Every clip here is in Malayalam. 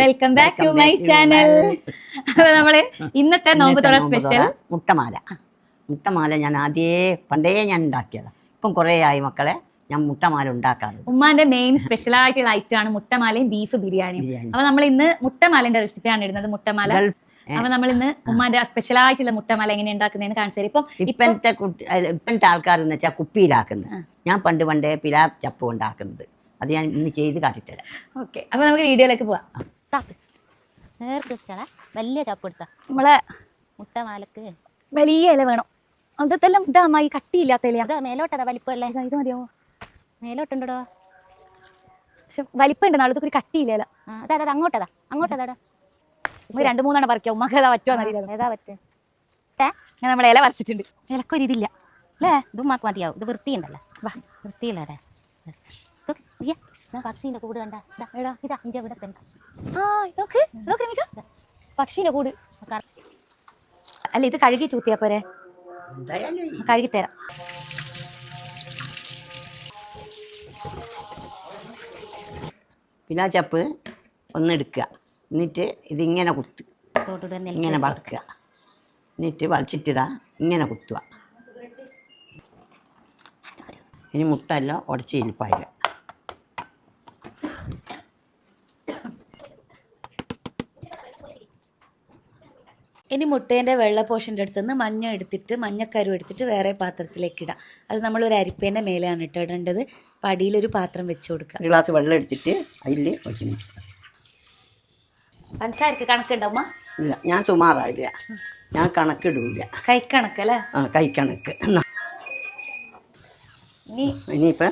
Welcome back to my channel. നമ്മള് ഇന്നത്തെ നോമ്പ് തുറ സ്പെഷ്യൽ മുട്ടമാല ഞാൻ പണ്ടേ ഞാൻ ഉണ്ടാക്കിയതാ. ഇപ്പം കുറേ ആയി മക്കളെ ഞാൻ മുട്ടമാല ഉണ്ടാക്കാറുണ്ട്. ഉമ്മാന്റെ മെയിൻ സ്പെഷ്യൽ ആയിട്ടുള്ള ഐറ്റം ആണ് മുട്ടമാലയും ബീഫ് ബിരിയാണിയും. അപ്പൊ നമ്മൾ ഇന്ന് മുട്ടമാലന്റെ റെസിപ്പിയാണ് ഇടുന്നത്. മുട്ടമാല അപ്പൊ നമ്മൾ ഇന്ന് ഉമ്മാന്റെ സ്പെഷ്യൽ ആയിട്ടുള്ള മുട്ടമാല എങ്ങനെ ഉണ്ടാക്കുന്നതെന്ന് കാണിച്ചു തരും. ഇപ്പത്തെ ആൾക്കാർ എന്ന് വെച്ചാൽ കുപ്പിയിലാക്കുന്നത്. ഞാൻ പണ്ടേ പിലാ ചപ്പ് ഉണ്ടാക്കുന്നത്. അത് ഞാൻ ഇന്ന് ചെയ്ത് കാട്ടിത്തരാം. ഓക്കെ, അപ്പൊ നമുക്ക് വീഡിയോയിലേക്ക് പോവാം. വലിയ ചപ്പ് എടുത്ത നമ്മളെ മുട്ടമാലക്ക് വലിയ ഇല വേണം. അതെല്ലാം ഇതാ ഈ കട്ടിയില്ലാത്ത ഇല. അത് മേലോട്ടതാ വലിപ്പമുള്ള. ഇത് മതിയോ? മേലോട്ടുണ്ടോ? പക്ഷെ വലിപ്പമുണ്ട്. നാളെ ഒരു കട്ടിയില്ല ഇല. അതാ അങ്ങോട്ടതാ. രണ്ടു മൂന്നെണ്ണം പറിക്കാം. ഉമ്മക്ക് ഏതാ പറ്റുമോ എന്നറിയില്ല. ഏതാ പറ്റ അങ്ങനെ നമ്മളെ ഇല പറിച്ചിട്ടുണ്ട്. ഇലക്കൊരിതില്ല അല്ലേ? ഇത് ഉമ്മാക്ക് മതിയാവും. ഇത് വൃത്തിയുണ്ടല്ലോ. വൃത്തിയില്ലടെ പക്ഷീന്റെ കൂട് കണ്ട. ഇതാ ഇന്റെ ഇവിടെ തന്നെ. പക്ഷീന്റെ കൂട് അല്ല, ഇത് കഴുകി ചൂത്തിയാ പോരെ? കഴുകിത്തരാം. പിലാ ചപ്പ് ഒന്നെടുക്കുക. എന്നിട്ട് ഇതിങ്ങനെ ഇങ്ങനെ വളക്കുക. എന്നിട്ട് വലിച്ചിട്ടിതാ ഇങ്ങനെ കുത്തുക. ഇനി മുട്ട എല്ലാം ഉടച്ച് ഇരിപ്പായ. ഇനി മുട്ടേൻ്റെ വെള്ള പോഷൻ്റെ അടുത്ത് നിന്ന് മഞ്ഞ എടുത്തിട്ട് മഞ്ഞക്കരു എടുത്തിട്ട് വേറെ പാത്രത്തിലേക്ക് ഇടാം. അത് നമ്മളൊരു അരിപ്പേൻ്റെ മേലെയാണ് ഇടേണ്ടത്. അപ്പം അടിയിലൊരു പാത്രം വെച്ച് കൊടുക്കുക. ഒരു ഗ്ലാസ് വെള്ളം എടുത്തിട്ട് അതിൽ വയ്ക്കുന്നു. പഞ്ചസാരക്ക് കണക്കുണ്ടാവുമ്മ? ഇല്ല, ഞാൻ സുമാറായില്ല. ഞാൻ കണക്കിടില്ല. കൈക്കണക്കല്ലേ? കൈക്കണക്ക്. ഇനിയിപ്പോൾ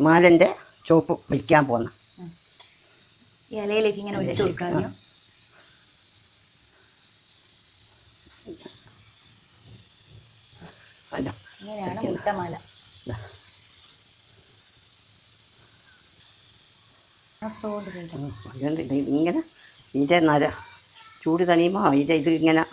മാലൻ്റെ ചോപ്പ് വയ്ക്കാൻ പോന്ന ഇലയിലേക്ക് ഇങ്ങനെ ഒഴിച്ചു കൊടുക്കാമോ? ഇങ്ങനെയാണ് മുട്ടമാല. ഇങ്ങനെ ഇതിൻ്റെ നര ചൂട് തണിയുമ്പോൾ അതിൻ്റെ ഇത് ഇങ്ങനെ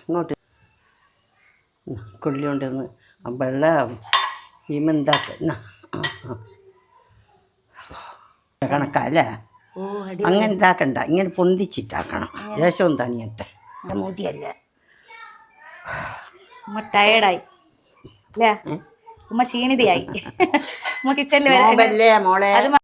ഇങ്ങോട്ട് കൊള്ളി കൊണ്ടുവന്ന് വെള്ളം ഇമെന്താക്കുന്ന കണക്കല്ലേ? അങ്ങനെ ഇതാക്കണ്ട, ഇങ്ങനെ പൊന്തിച്ചിട്ടാക്കണം. ദേശവും തണിയട്ടെ. മൂടിയല്ലേ? ഉമ്മ ടയേർഡായി അല്ലേ? ഉമ്മ ക്ഷീണിതയായി. ഉമ്മ കിച്ചണിൽ മോളെ